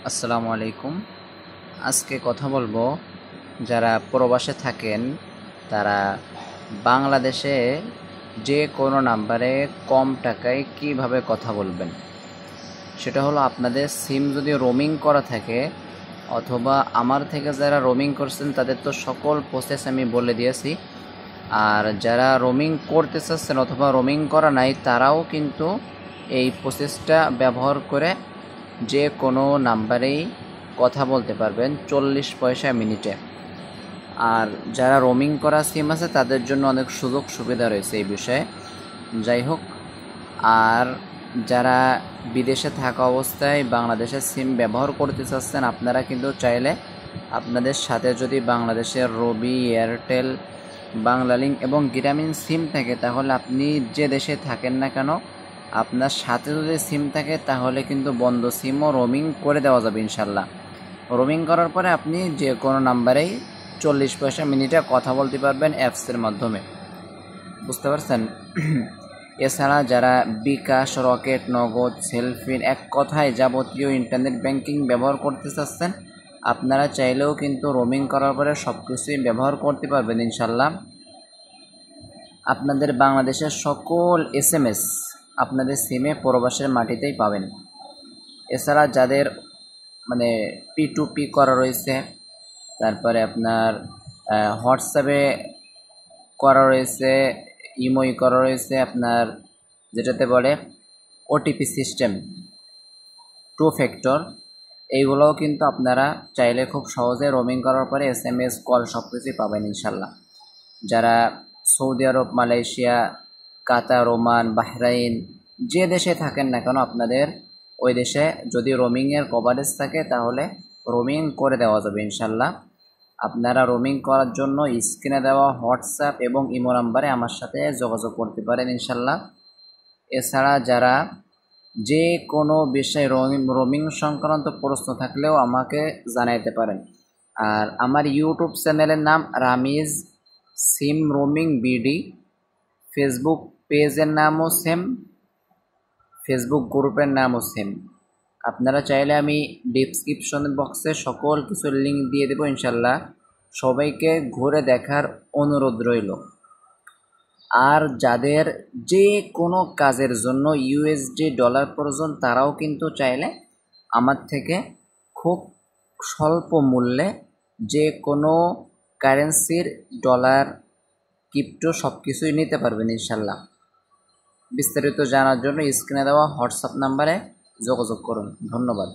আসসালামু আলাইকুম। আজকে কথা বলবো যারা প্রবাসে থাকেন তারা বাংলাদেশে যে কোনো নাম্বারে কম টাকায় কিভাবে কথা বলবেন। সেটা হলো আপনাদের সিম যদি রোমিং করা থাকে অথবা আমার থেকে যারা রোমিং করছেন তাদের তো সকল প্রসেস আমি বলে দিয়েছি। আর যারা রোমিং করতে চাচ্ছেন অথবা রোমিং করা নাই তারাও কিন্তু এই প্রসেসটা ব্যবহার করে যে কোনো নাম্বারেই কথা বলতে পারবেন 40 পয়সা মিনিটে। আর যারা রোমিং করা সিম আছে তাদের জন্য অনেক সুযোগ সুবিধা রয়েছে এই বিষয়ে। যাই হোক, আর যারা বিদেশে থাকা অবস্থায় বাংলাদেশের সিম ব্যবহার করতে চাচ্ছেন আপনারা কিন্তু চাইলে আপনাদের সাথে যদি বাংলাদেশের রবি, এয়ারটেল, বাংলালিংক এবং গ্রামীণ সিম থাকে তাহলে আপনি যে দেশে থাকেন না কেন আপনার সাথে যদি সিম থাকে তাহলে কিন্তু বন্ধ সিমও রোমিং করে দেওয়া যাবে ইনশাল্লাহ। রোমিং করার পরে আপনি যে কোনো নাম্বারেই 40 পয়সা মিনিটে কথা বলতে পারবেন অ্যাপসের মাধ্যমে। বুঝতে পারছেন? এছাড়া যারা বিকাশ, রকেট, নগদ, সেলফিন, এক কথায় যাবতীয় ইন্টারনেট ব্যাংকিং ব্যবহার করতে চাচ্ছেন আপনারা চাইলেও কিন্তু রোমিং করার পরে সব কিছুই ব্যবহার করতে পারবেন ইনশাল্লাহ। আপনাদের বাংলাদেশের সকল SMS আপনাদের সিমে প্রবাসের মাটিতেই পাবেন। এছাড়া যাদের P2P করা রয়েছে, তারপরে আপনার হোয়াটসঅ্যাপে করা রয়েছে, ইমোই করা রয়েছে, আপনার যেটাতে বলে OTP সিস্টেম, 2 ফ্যাক্টর, এইগুলোও কিন্তু আপনারা চাইলে খুব সহজে রোমিং করার পরে SMS, কল সব কিছুই পাবেন ইনশাল্লাহ। যারা সৌদি আরব, মালয়েশিয়া, কাতার, ওমান, বাহরাইন যে দেশে থাকেন না কেন আপনাদের ওই দেশে যদি রোমিংয়ের কভারেজ থাকে তাহলে রোমিং করে দেওয়া যাবে ইনশাল্লাহ। আপনারা রোমিং করার জন্য স্ক্রিনে দেওয়া হোয়াটসঅ্যাপ এবং ইমো নাম্বারে আমার সাথে যোগাযোগ করতে পারেন ইনশাল্লাহ। এছাড়া যারা যে কোনো বিষয়ে রোমিং সংক্রান্ত প্রশ্ন থাকলেও আমাকে জানাইতে পারেন। আর আমার ইউটিউব চ্যানেলের নাম রামিজ সিম রোমিং বিডি, ফেসবুক পেজের নামও সেম, ফেসবুক গ্রুপের নামও সেম। আপনারা চাইলে আমি ডিসক্রিপশন বক্সে সকল কিছুর লিঙ্ক দিয়ে দেবো ইনশাল্লাহ। সবাইকে ঘুরে দেখার অনুরোধ রইল। আর যাদের যে কোনো কাজের জন্য USD ডলার প্রয়োজন তারাও কিন্তু চাইলে আমার থেকে খুব স্বল্প মূল্যে যে কোনো কারেন্সির ডলার, ক্রিপ্টো সব কিছুই নিতে পারবেন ইনশাল্লাহ। বিস্তারিত জানার জন্য স্ক্রিনে দেওয়া হোয়াটসঅ্যাপ নাম্বারে যোগাযোগ করুন। ধন্যবাদ।